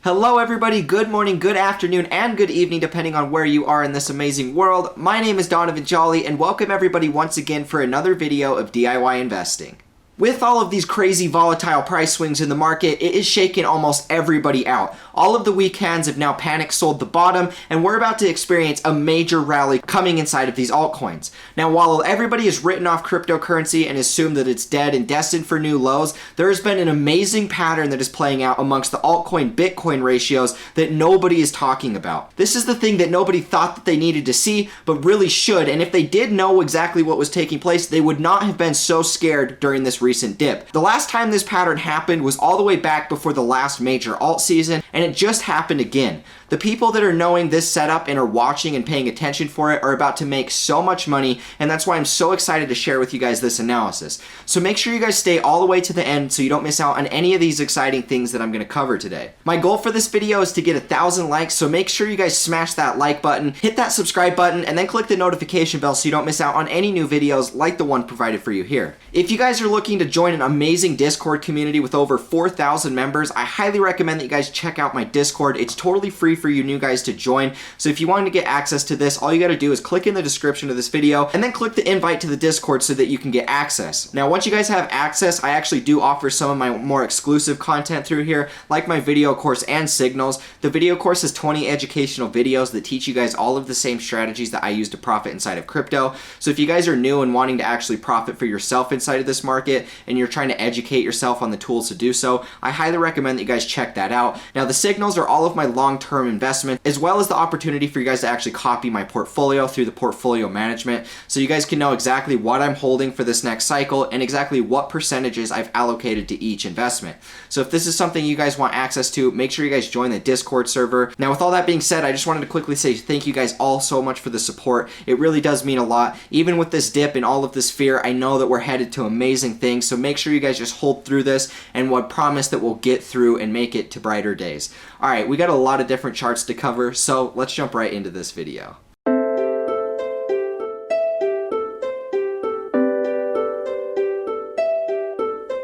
Hello everybody, good morning, good afternoon, and good evening depending on where you are in this amazing world. My name is Donovan Jolly and welcome everybody once again for another video of DIY investing. With all of these crazy volatile price swings in the market, it is shaking almost everybody out. All of the weak hands have now panic sold the bottom, and we're about to experience a major rally coming inside of these altcoins. Now, while everybody has written off cryptocurrency and assumed that it's dead and destined for new lows, there has been an amazing pattern that is playing out amongst the altcoin Bitcoin ratios that nobody is talking about. This is the thing that nobody thought that they needed to see, but really should, and if they did know exactly what was taking place, they would not have been so scared during this recent dip. The last time this pattern happened was all the way back before the last major alt season, and it just happened again. The people that are knowing this setup and are watching and paying attention for it are about to make so much money, and that's why I'm so excited to share with you guys this analysis. So make sure you guys stay all the way to the end so you don't miss out on any of these exciting things that I'm going to cover today. My goal for this video is to get 1,000 likes, so make sure you guys smash that like button, hit that subscribe button, and then click the notification bell so you don't miss out on any new videos like the one provided for you here. If you guys are looking to join an amazing Discord community with over 4,000 members, I highly recommend that you guys check out my Discord. It's totally free for you new guys to join. So if you want to get access to this, all you got to do is click in the description of this video and then click the invite to the Discord so that you can get access. Now, once you guys have access, I actually do offer some of my more exclusive content through here, like my video course and signals. The video course is 20 educational videos that teach you guys all of the same strategies that I use to profit inside of crypto. So if you guys are new and wanting to actually profit for yourself inside of this market and you're trying to educate yourself on the tools to do so, I highly recommend that you guys check that out. Now, the signals are all of my long-term investments, as well as the opportunity for you guys to actually copy my portfolio through the portfolio management, so you guys can know exactly what I'm holding for this next cycle and exactly what percentages I've allocated to each investment. So if this is something you guys want access to, make sure you guys join the Discord server. Now, with all that being said, I just wanted to quickly say thank you guys all so much for the support. It really does mean a lot. Even with this dip and all of this fear, I know that we're headed to amazing things, so make sure you guys just hold through this, and we'll promise that we'll get through and make it to brighter days. All right, we got a lot of different charts to cover, so let's jump right into this video.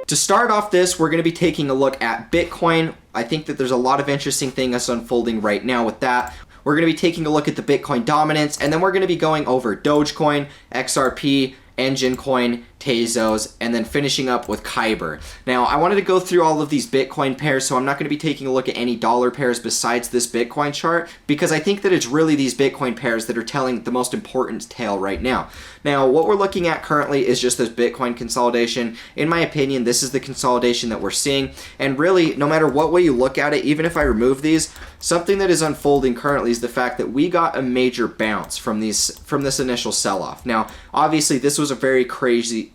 To start off this, we're going to be taking a look at Bitcoin. I think that there's a lot of interesting things unfolding right now with that. We're going to be taking a look at the Bitcoin dominance, and then we're going to be going over Dogecoin, XRP, Engine Coin, Tezos, and then finishing up with Kyber. Now, I wanted to go through all of these Bitcoin pairs, so I'm not going to be taking a look at any dollar pairs besides this Bitcoin chart, because I think that it's really these Bitcoin pairs that are telling the most important tale right now. Now, what we're looking at currently is just this Bitcoin consolidation. In my opinion, this is the consolidation that we're seeing, and really, no matter what way you look at it, even if I remove these, something that is unfolding currently is the fact that we got a major bounce from this initial sell-off. Now, obviously, this was a very crazy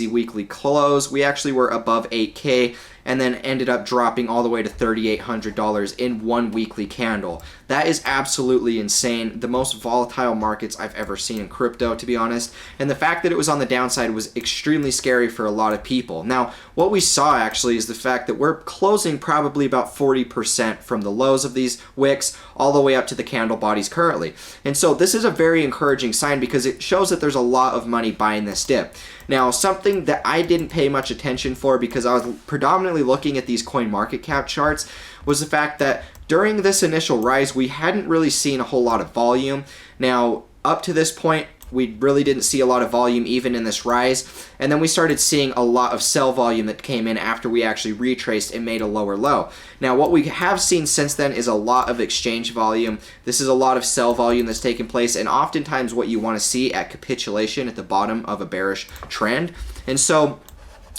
weekly close. We actually were above 8K and then ended up dropping all the way to $3,800 in one weekly candle. That is absolutely insane. The most volatile markets I've ever seen in crypto, to be honest. And the fact that it was on the downside was extremely scary for a lot of people. Now, what we saw actually is the fact that we're closing probably about 40% from the lows of these wicks all the way up to the candle bodies currently. And so this is a very encouraging sign because it shows that there's a lot of money buying this dip. Now, something that I didn't pay much attention for because I was predominantly looking at these coin market cap charts was the fact that during this initial rise, we hadn't really seen a whole lot of volume. Now, up to this point, we really didn't see a lot of volume even in this rise, and then we started seeing a lot of sell volume that came in after we actually retraced and made a lower low. Now, what we have seen since then is a lot of exchange volume. This is a lot of sell volume that's taken place, and oftentimes what you want to see at capitulation at the bottom of a bearish trend. And so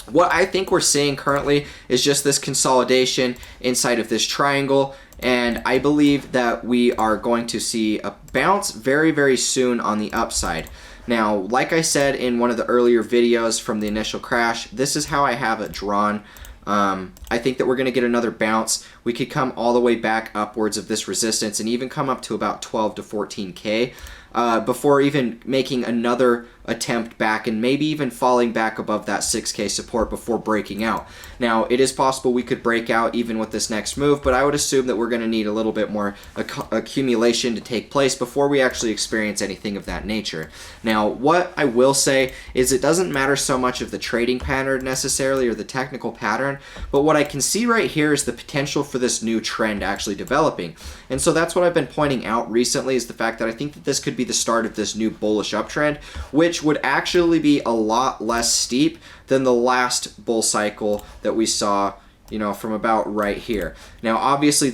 what I think we're seeing currently is just this consolidation inside of this triangle, and I believe that we are going to see a bounce very, very soon on the upside. Now, like I said in one of the earlier videos from the initial crash, this is how I have it drawn. I think that we're going to get another bounce. We could come all the way back upwards of this resistance and even come up to about 12 to 14K. before even making another attempt back and maybe even falling back above that 6K support before breaking out. Now, it is possible we could break out even with this next move, but I would assume that we're going to need a little bit more accumulation to take place before we actually experience anything of that nature. Now, what I will say is it doesn't matter so much of the trading pattern necessarily or the technical pattern, but what I can see right here is the potential for this new trend actually developing. And so that's what I've been pointing out recently, is the fact that I think that this could be the start of this new bullish uptrend, which would actually be a lot less steep than the last bull cycle that we saw, from about right here. Now, obviously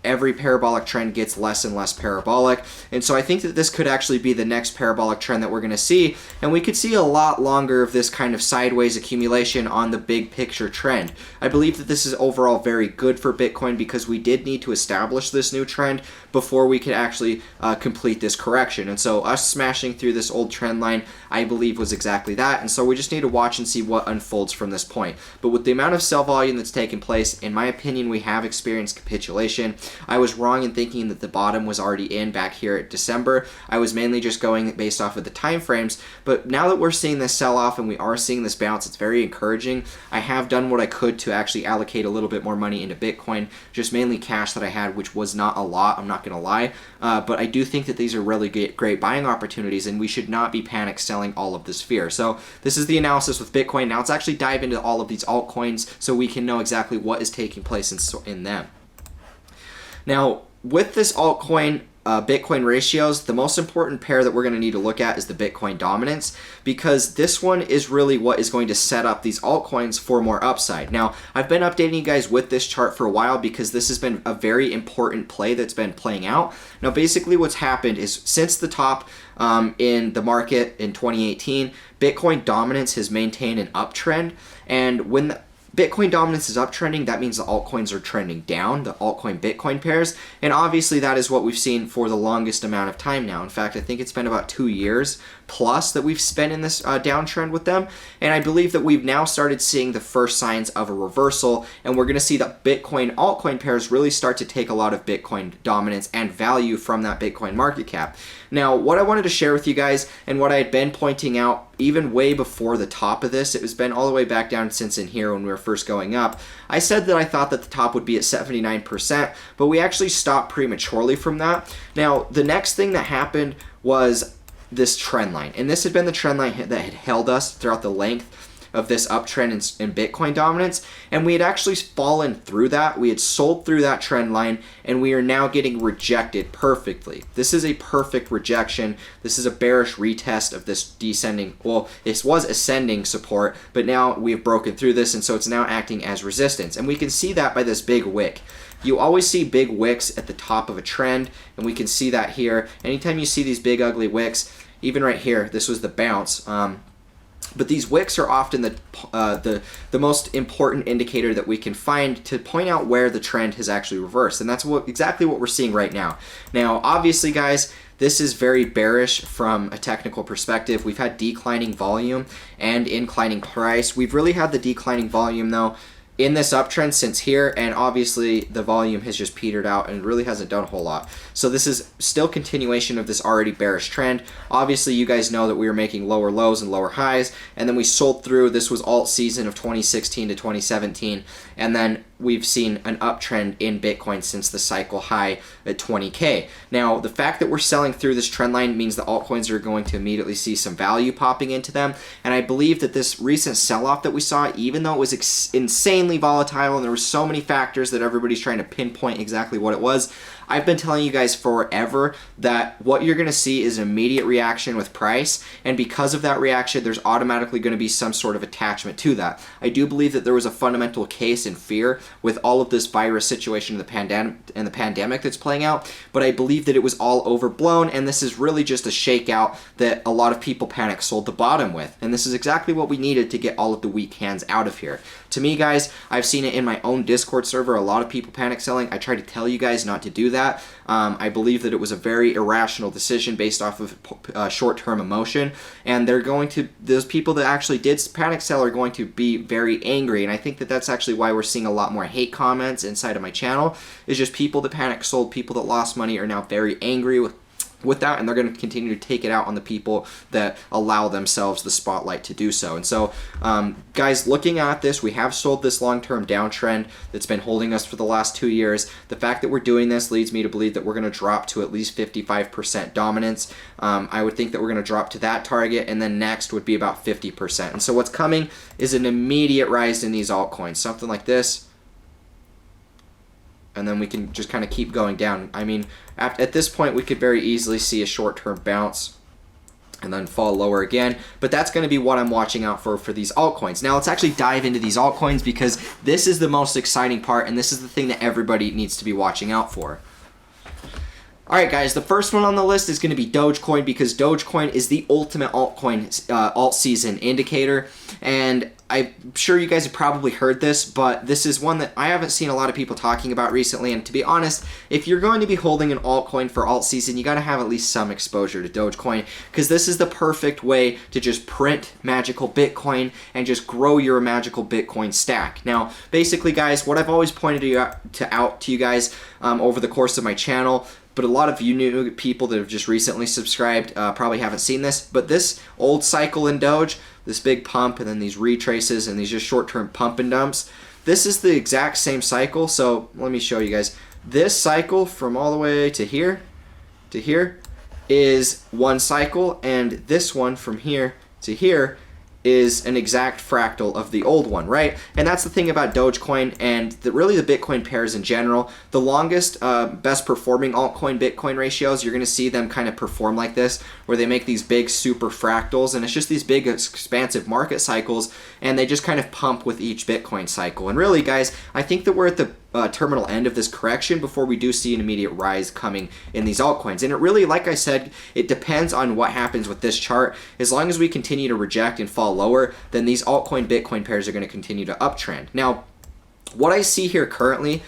every parabolic trend gets less and less parabolic, and so I think that this could actually be the next parabolic trend that we're going to see, and we could see a lot longer of this kind of sideways accumulation on the big picture trend. I believe that this is overall very good for Bitcoin because we did need to establish this new trend before we could actually complete this correction, and so us smashing through this old trend line, I believe, was exactly that, and so we just need to watch and see what unfolds from this point. But with the amount of sell volume that's taken place, in my opinion, we have experienced capitulation. I was wrong in thinking that the bottom was already in back here at December. I was mainly just going based off of the time frames, but now that we're seeing this sell off and we are seeing this bounce, it's very encouraging. I have done what I could to actually allocate a little bit more money into Bitcoin, just mainly cash that I had, which was not a lot, I'm not going to lie, but I do think that these are really great buying opportunities, and we should not be panic selling all of this fear. So this is the analysis with Bitcoin. Now let's actually dive into all of these altcoins so we can know exactly what is taking place in them. Now, with this altcoin Bitcoin ratios, the most important pair that we're going to need to look at is the Bitcoin dominance, because this one is really what is going to set up these altcoins for more upside. Now, I've been updating you guys with this chart for a while because this has been a very important play that's been playing out. Now, basically what's happened is since the top in the market in 2018, Bitcoin dominance has maintained an uptrend, and when Bitcoin dominance is uptrending, that means the altcoins are trending down, the altcoin Bitcoin pairs, and obviously that is what we've seen for the longest amount of time now. In fact, I think it's been about 2 years plus that we've spent in this downtrend with them, and I believe that we've now started seeing the first signs of a reversal, and we're going to see that Bitcoin altcoin pairs really start to take a lot of Bitcoin dominance and value from that Bitcoin market cap. Now, what I wanted to share with you guys, and what I had been pointing out even way before the top of this, it was been all the way back down since in here when we were first going up, I said that I thought that the top would be at 79%, but we actually stopped prematurely from that. Now, the next thing that happened was this trend line, and this had been the trend line that had held us throughout the length of this uptrend in Bitcoin dominance, and we had actually fallen through that. We had sold through that trend line, and we are now getting rejected perfectly. This is a perfect rejection. This is a bearish retest of this descending, well, this was ascending support, but now we have broken through this, and so it's now acting as resistance, and we can see that by this big wick. You always see big wicks at the top of a trend, and we can see that here. Anytime you see these big ugly wicks, even right here, this was the bounce, but these wicks are often the most important indicator that we can find to point out where the trend has actually reversed, and that's exactly what we're seeing right now. Now, obviously, guys, this is very bearish from a technical perspective. We've had declining volume and inclining price. We've really had the declining volume, though, in this uptrend since here, and obviously the volume has just petered out and really hasn't done a whole lot. So this is still continuation of this already bearish trend. Obviously, you guys know that we were making lower lows and lower highs, and then we sold through. This was alt season of 2016 to 2017, and then we've seen an uptrend in Bitcoin since the cycle high at 20K. Now, the fact that we're selling through this trend line means the altcoins are going to immediately see some value popping into them, and I believe that this recent sell-off that we saw, even though it was insanely volatile and there were so many factors that everybody's trying to pinpoint exactly what it was, I've been telling you guys forever that what you're going to see is an immediate reaction with price, and because of that reaction, there's automatically going to be some sort of attachment to that. I do believe that there was a fundamental case in fear with all of this virus situation and the pandemic that's playing out, but I believe that it was all overblown, and this is really just a shakeout that a lot of people panic sold the bottom with, and this is exactly what we needed to get all of the weak hands out of here. To me, guys, I've seen it in my own Discord server, a lot of people panic selling. I try to tell you guys not to do that. I believe that it was a very irrational decision based off of short-term emotion, and those people that actually did panic sell are going to be very angry, and I think that that's actually why we're seeing a lot more hate comments inside of my channel, is just people that panic sold, people that lost money are now very angry with with that, and they're going to continue to take it out on the people that allow themselves the spotlight to do so. And so guys, looking at this, we have sold this long-term downtrend that's been holding us for the last 2 years. The fact that we're doing this leads me to believe that we're going to drop to at least 55% dominance. I would think that we're going to drop to that target, and then next would be about 50%. And so what's coming is an immediate rise in these altcoins, something like this. And then we can just kind of keep going down. I mean, at this point, we could very easily see a short-term bounce and then fall lower again. But that's going to be what I'm watching out for these altcoins. Now, let's actually dive into these altcoins, because this is the most exciting part, and this is the thing that everybody needs to be watching out for. Alright guys, the first one on the list is going to be Dogecoin, because Dogecoin is the ultimate altcoin alt season indicator. And I'm sure you guys have probably heard this, but this is one that I haven't seen a lot of people talking about recently. And to be honest, if you're going to be holding an altcoin for alt season, you got to have at least some exposure to Dogecoin, because this is the perfect way to just print magical Bitcoin and just grow your magical Bitcoin stack. Now, basically guys, what I've always pointed out to you guys over the course of my channel, but a lot of you new people that have just recently subscribed probably haven't seen this, but this old cycle in Doge, this big pump and then these retraces and these just short-term pump and dumps, this is the exact same cycle. So let me show you guys. This cycle from all the way to here is one cycle, and this one from here to here is an exact fractal of the old one, right? And that's the thing about Dogecoin and really the Bitcoin pairs in general. The longest, best performing altcoin Bitcoin ratios, you're going to see them kind of perform like this, where they make these big super fractals, and it's just these big expansive market cycles, and they just kind of pump with each Bitcoin cycle. And really, guys, I think that we're at the terminal end of this correction before we do see an immediate rise coming in these altcoins. And it really, like I said, it depends on what happens with this chart. As long as we continue to reject and fall lower, then these altcoin Bitcoin pairs are going to continue to uptrend. Now, what I see here currently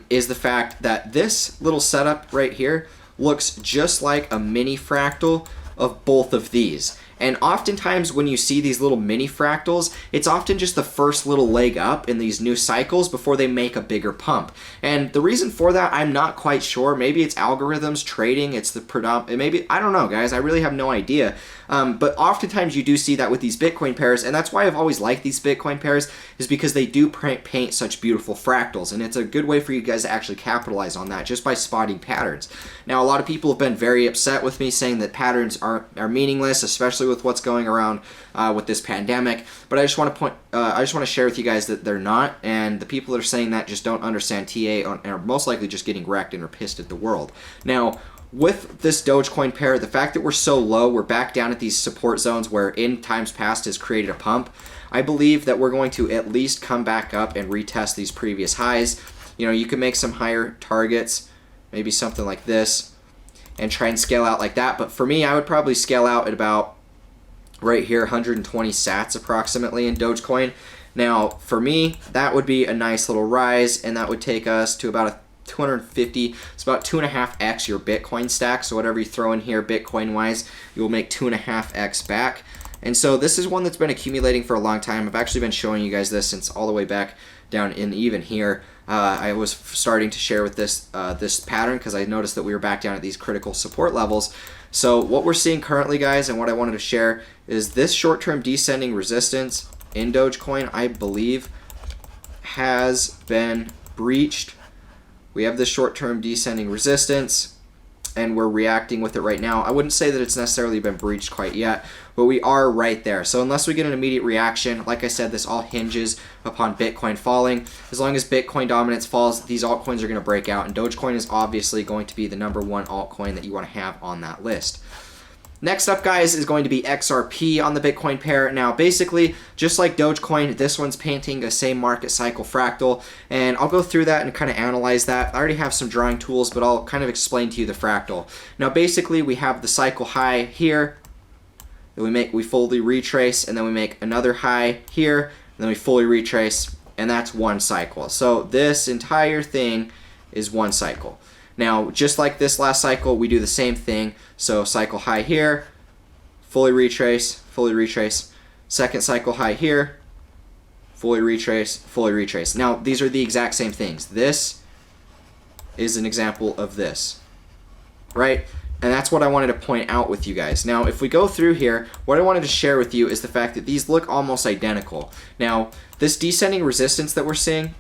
is the fact that this little setup right here looks just like a mini fractal of both of these. And oftentimes when you see these little mini fractals, it's often just the first little leg up in these new cycles before they make a bigger pump. And the reason for that, I'm not quite sure. Maybe it's algorithms, trading, it's the predominant, maybe, I don't know guys, I really have no idea. But oftentimes you do see that with these Bitcoin pairs, and that's why I've always liked these Bitcoin pairs, is because they do paint such beautiful fractals, and it's a good way for you guys to actually capitalize on that just by spotting patterns. Now, a lot of people have been very upset with me saying that patterns are meaningless, especially with what's going around with this pandemic. But I just want to share with you guys that they're not, and the people that are saying that just don't understand TA and are most likely just getting wrecked and are pissed at the world. Now, with this Dogecoin pair, the fact that we're so low, we're back down at these support zones where in times past has created a pump, I believe that we're going to at least come back up and retest these previous highs. You know, you can make some higher targets, maybe something like this, and try and scale out like that. But for me, I would probably scale out at about right here, 120 sats approximately in Dogecoin. Now, for me, that would be a nice little rise, and that would take us to about a 250, it's about 2.5x your Bitcoin stack. So whatever you throw in here Bitcoin wise, you will make 2.5x back. And so this is one that's been accumulating for a long time. I've actually been showing you guys this since all the way back down in even here. I was starting to share with this pattern because I noticed that we were back down at these critical support levels. So what we're seeing currently, guys, and what I wanted to share is this short-term descending resistance in Dogecoin, I believe, has been breached. We have this short-term descending resistance, and we're reacting with it right now. I wouldn't say that it's necessarily been breached quite yet, but we are right there. So unless we get an immediate reaction, like I said, this all hinges upon Bitcoin falling. As long as Bitcoin dominance falls, these altcoins are going to break out, and Dogecoin is obviously going to be the #1 altcoin that you want to have on that list. Next up, guys, is going to be XRP on the Bitcoin pair. Now, basically, just like Dogecoin, this one's painting a same market cycle fractal, and I'll go through that and kind of analyze that. I already have some drawing tools, but I'll kind of explain to you the fractal. Now, basically, we have the cycle high here that we fully retrace, and then we make another high here, and then we fully retrace, and that's one cycle. So this entire thing is one cycle. Now, just like this last cycle, we do the same thing. So cycle high here, fully retrace, second cycle high here, fully retrace. Now, these are the exact same things. This is an example of this, right? And that's what I wanted to point out with you guys. Now, if we go through here, what I wanted to share with you is the fact that these look almost identical. Now, this descending resistance that we're seeing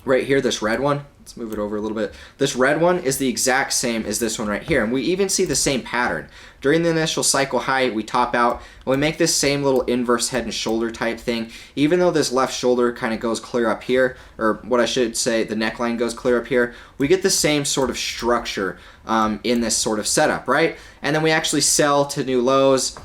right here, this red one, let's move it over a little bit. This red one is the exact same as this one right here. And we even see the same pattern. During the initial cycle high, we top out, and we make this same little inverse head and shoulder type thing. Even though this left shoulder kind of goes clear up here, or what I should say, the neckline goes clear up here, we get the same sort of structure in this sort of setup, right? And then we actually sell to new lows,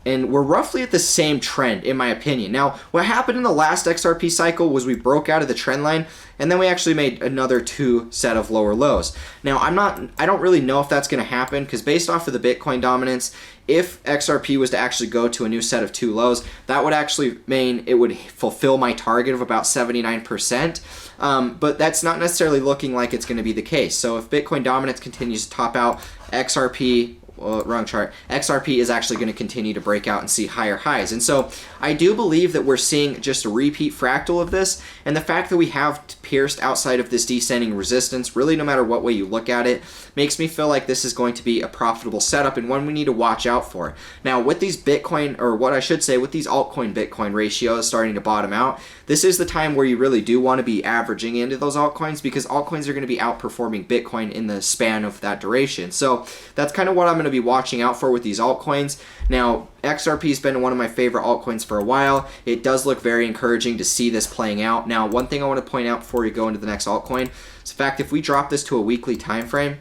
and we're roughly at the same trend, in my opinion. Now, what happened in the last XRP cycle was we broke out of the trend line, and then we actually made another 2 set of lower lows. Now, I don't really know if that's going to happen, because based off of the Bitcoin dominance, if XRP was to actually go to a new set of 2 lows, that would actually mean it would fulfill my target of about 79%. But that's not necessarily looking like it's going to be the case. So if Bitcoin dominance continues to top out, XRP, wrong chart, XRP is actually going to continue to break out and see higher highs. And so I do believe that we're seeing just a repeat fractal of this, and the fact that we have pierced outside of this descending resistance, really no matter what way you look at it, makes me feel like this is going to be a profitable setup and one we need to watch out for. Now, with these Bitcoin, or what I should say, with these altcoin Bitcoin ratios starting to bottom out, this is the time where you really do want to be averaging into those altcoins, because altcoins are going to be outperforming Bitcoin in the span of that duration. So that's kind of what I'm going to be watching out for with these altcoins. Now, XRP has been one of my favorite altcoins for a while. It does look very encouraging to see this playing out. Now, one thing I want to point out before we go into the next altcoin is the fact if we drop this to a weekly time frame,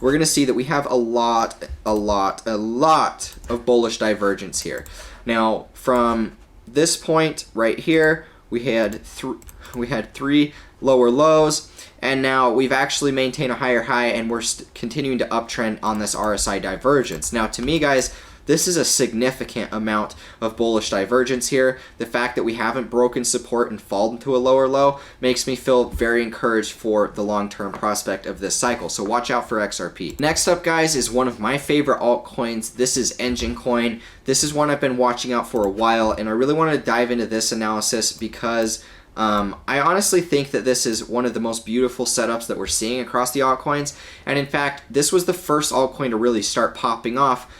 we're going to see that we have a lot of bullish divergence here. Now, from this point right here, we had 3 lower lows, and now we've actually maintained a higher high, and we're continuing to uptrend on this RSI divergence. Now, to me, guys, this is a significant amount of bullish divergence here. The fact that we haven't broken support and fallen to a lower low makes me feel very encouraged for the long-term prospect of this cycle. So watch out for XRP. Next up, guys, is one of my favorite altcoins. This is Engine Coin. This is one I've been watching out for a while, and I really wanted to dive into this analysis because I honestly think that this is one of the most beautiful setups that we're seeing across the altcoins. And in fact, this was the first altcoin to really start popping off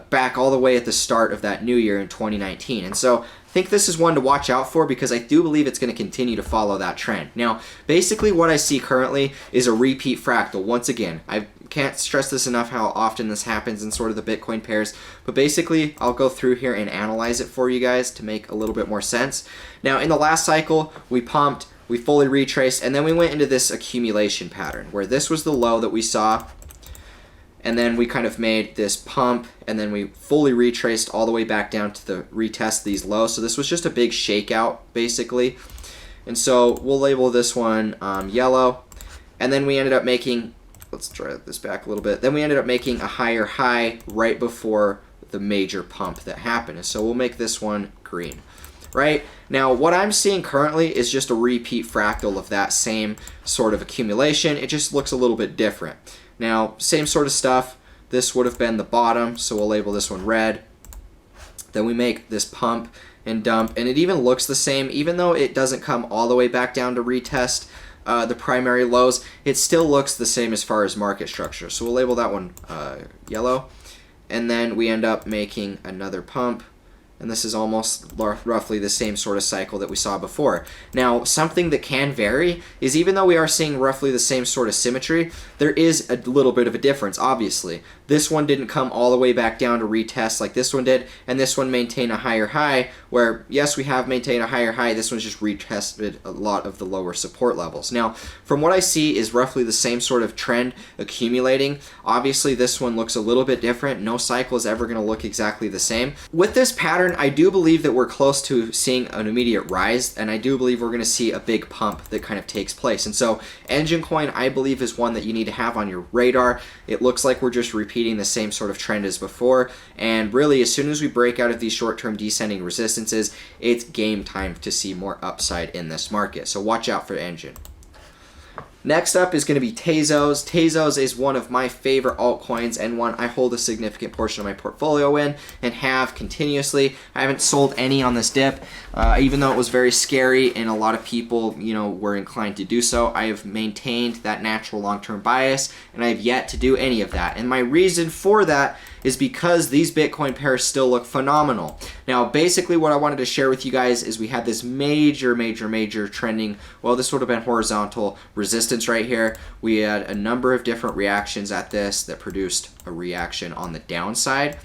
back all the way at the start of that new year in 2019. And so I think this is one to watch out for because I do believe it's going to continue to follow that trend. Now, basically what I see currently is a repeat fractal. Once again, I can't stress this enough how often this happens in sort of the Bitcoin pairs, but basically I'll go through here and analyze it for you guys to make a little bit more sense. Now, in the last cycle, we pumped, we fully retraced, and then we went into this accumulation pattern where this was the low that we saw, and then we kind of made this pump, and then we fully retraced all the way back down to the retest these lows. So this was just a big shakeout, basically. And so we'll label this one yellow, and then we ended up making, let's try this back a little bit, then we ended up making a higher high right before the major pump that happened. And so we'll make this one green. Right? Now, what I'm seeing currently is just a repeat fractal of that same sort of accumulation. It just looks a little bit different. Now, same sort of stuff. This would have been the bottom, so we'll label this one red. Then we make this pump and dump, and it even looks the same. Even though it doesn't come all the way back down to retest the primary lows, it still looks the same as far as market structure. So we'll label that one yellow. And then we end up making another pump. And this is almost roughly the same sort of cycle that we saw before. Now, something that can vary is even though we are seeing roughly the same sort of symmetry, there is a little bit of a difference, obviously. This one didn't come all the way back down to retest like this one did, and this one maintained a higher high, where, yes, we have maintained a higher high, this one's just retested a lot of the lower support levels. Now, from what I see is roughly the same sort of trend accumulating. Obviously, this one looks a little bit different. No cycle is ever going to look exactly the same. With this pattern, I do believe that we're close to seeing an immediate rise, and I do believe we're going to see a big pump that kind of takes place. And so Engine Coin, I believe, is one that you need to have on your radar. It looks like we're just repeating the same sort of trend as before, and really as soon as we break out of these short-term descending resistances, it's game time to see more upside in this market. So watch out for Engine. Next up is going to be Tezos. Tezos is one of my favorite altcoins and one I hold a significant portion of my portfolio in and have continuously. I haven't sold any on this dip, even though it was very scary and a lot of people, were inclined to do so. I have maintained that natural long-term bias and I have yet to do any of that. And my reason for that is because these Bitcoin pairs still look phenomenal. Now, basically what I wanted to share with you guys is we had this major trending, well, this would have been horizontal resistance right here. We had a number of different reactions at this that produced a reaction on the downside.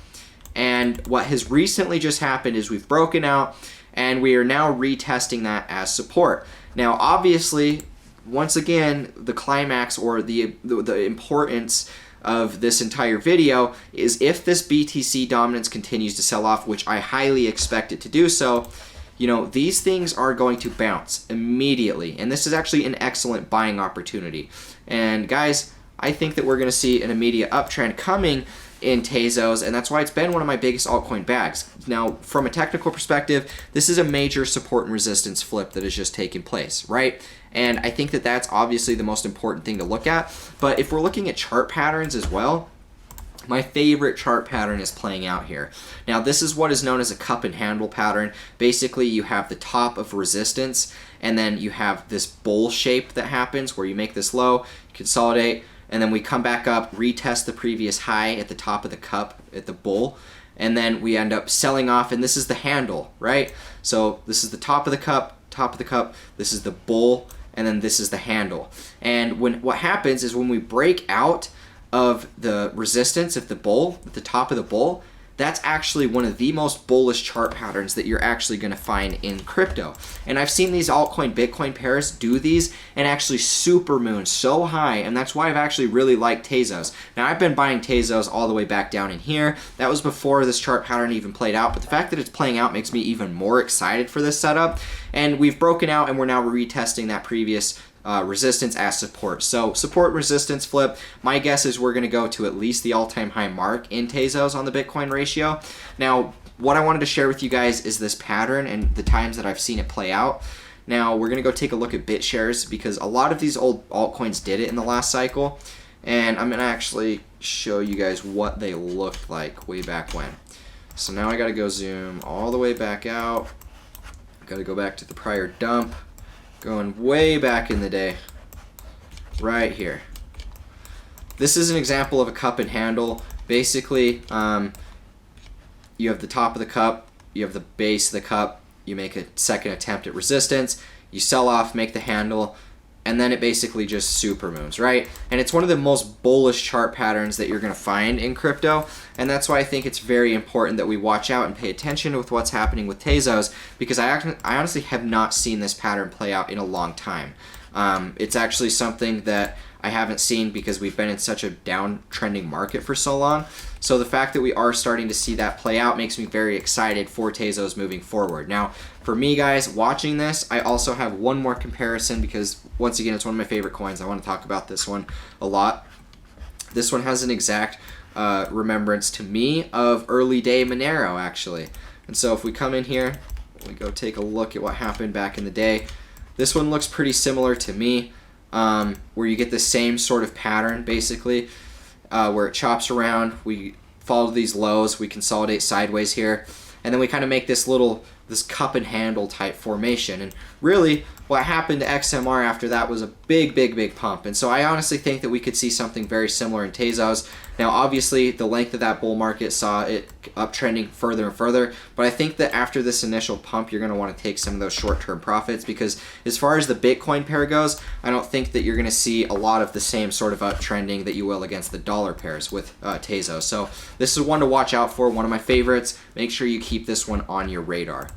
And what has recently just happened is we've broken out and we are now retesting that as support. Now, obviously, once again, the climax or the importance of this entire video is if this BTC dominance continues to sell off, which I highly expect it to do so, these things are going to bounce immediately. And this is actually an excellent buying opportunity. And guys, I think that we're going to see an immediate uptrend coming in Tezos, and that's why it's been one of my biggest altcoin bags. Now, from a technical perspective, this is a major support and resistance flip that has just taken place, right? And I think that that's obviously the most important thing to look at. But if we're looking at chart patterns as well, my favorite chart pattern is playing out here. Now, this is what is known as a cup and handle pattern. Basically, you have the top of resistance, and then you have this bowl shape that happens where you make this low, consolidate, and then we come back up, retest the previous high at the top of the cup at the bowl, and then we end up selling off, and this is the handle, right? So this is the top of the cup, this is the bowl, and then this is the handle. And what happens is when we break out of the resistance of the bowl, at the top of the bowl, that's actually one of the most bullish chart patterns that you're actually going to find in crypto. And I've seen these altcoin Bitcoin pairs do these and actually supermoon so high, and that's why I've actually really liked Tezos. Now, I've been buying Tezos all the way back down in here. That was before this chart pattern even played out, but the fact that it's playing out makes me even more excited for this setup. And we've broken out and we're now retesting that previous resistance as support. So support resistance flip, my guess is we're going to go to at least the all-time high mark in Tezos on the Bitcoin ratio. Now, what I wanted to share with you guys is this pattern and the times that I've seen it play out. Now, we're going to go take a look at Bitshares because a lot of these old altcoins did it in the last cycle, and I'm going to actually show you guys what they looked like way back when. So now I got to go zoom all the way back out. Got to go back to the prior dump. Going way back in the day, right here. This is an example of a cup and handle. Basically, you have the top of the cup, you have the base of the cup, you make a second attempt at resistance, you sell off, make the handle, and then it basically just supermoons, right? And it's one of the most bullish chart patterns that you're going to find in crypto, and that's why I think it's very important that we watch out and pay attention with what's happening with Tezos, because I honestly have not seen this pattern play out in a long time. It's actually something that I haven't seen because we've been in such a downtrending market for so long. So the fact that we are starting to see that play out makes me very excited for Tezos moving forward. Now, for me, guys, watching this, I also have one more comparison because, once again, it's one of my favorite coins. I want to talk about this one a lot. This one has an exact remembrance to me of early day Monero, actually. And so if we come in here, we go take a look at what happened back in the day. This one looks pretty similar to me, where you get the same sort of pattern, basically, where it chops around. We follow these lows, we consolidate sideways here, and then we kind of make this cup and handle type formation. And really, what happened to XMR after that was a big pump. And so I honestly think that we could see something very similar in Tezos. Now, obviously, the length of that bull market saw it uptrending further and further, but I think that after this initial pump, you're going to want to take some of those short-term profits, because as far as the Bitcoin pair goes, I don't think that you're going to see a lot of the same sort of uptrending that you will against the dollar pairs with Tezos. So this is one to watch out for, one of my favorites. Make sure you keep this one on your radar.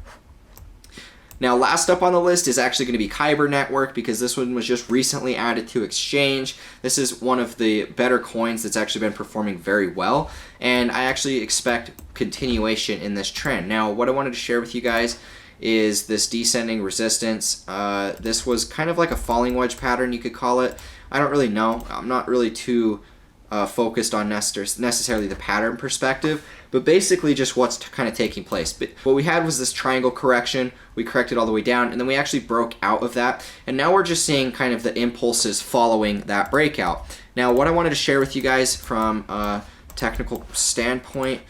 Now, last up on the list is actually going to be Kyber Network, because this one was just recently added to Exchange. This is one of the better coins that's actually been performing very well, and I actually expect continuation in this trend. Now, what I wanted to share with you guys is this descending resistance. This was kind of like a falling wedge pattern, you could call it. I don't really know. I'm not really too focused on necessarily the pattern perspective, but basically just what's kind of taking place. But what we had was this triangle correction. We corrected all the way down, and then we actually broke out of that, and now we're just seeing kind of the impulses following that breakout. Now, what I wanted to share with you guys from a technical standpoint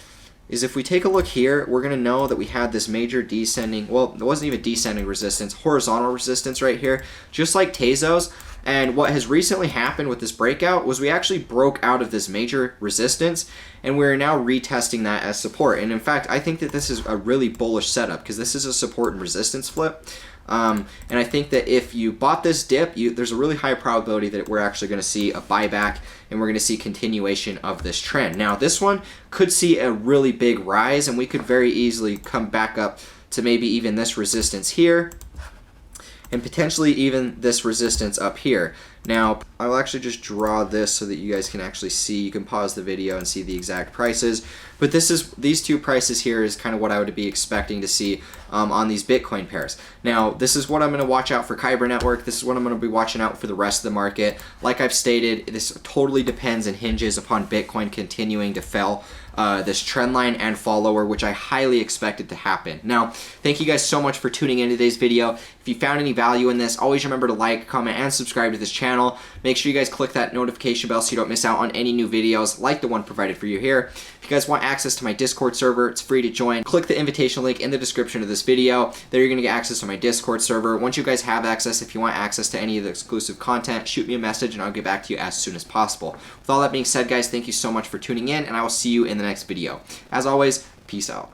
is if we take a look here, we're going to know that we had this major descending, well, it wasn't even descending resistance, horizontal resistance right here, just like Tezos. And what has recently happened with this breakout was we actually broke out of this major resistance, and we're now retesting that as support. And in fact, I think that this is a really bullish setup because this is a support and resistance flip. And I think that if you bought this dip, there's a really high probability that we're actually going to see a buyback and we're going to see continuation of this trend. Now, this one could see a really big rise, and we could very easily come back up to maybe even this resistance here, and potentially even this resistance up here. Now, I'll actually just draw this so that you guys can actually see. You can pause the video and see the exact prices. But these two prices here is kind of what I would be expecting to see on these Bitcoin pairs. Now, this is what I'm going to watch out for Kyber Network. This is what I'm going to be watching out for the rest of the market. Like I've stated, this totally depends and hinges upon Bitcoin continuing to fail this trend line and follower, which I highly expect it to happen. Now, thank you guys so much for tuning into today's video. If you found any value in this, always remember to like, comment, and subscribe to this channel. Make sure you guys click that notification bell so you don't miss out on any new videos like the one provided for you here. If you guys want access to my Discord server, it's free to join. Click the invitation link in the description of this video. There you're going to get access to my Discord server. Once you guys have access, if you want access to any of the exclusive content, shoot me a message and I'll get back to you as soon as possible. With all that being said, guys, thank you so much for tuning in, and I will see you in the next video. As always, peace out.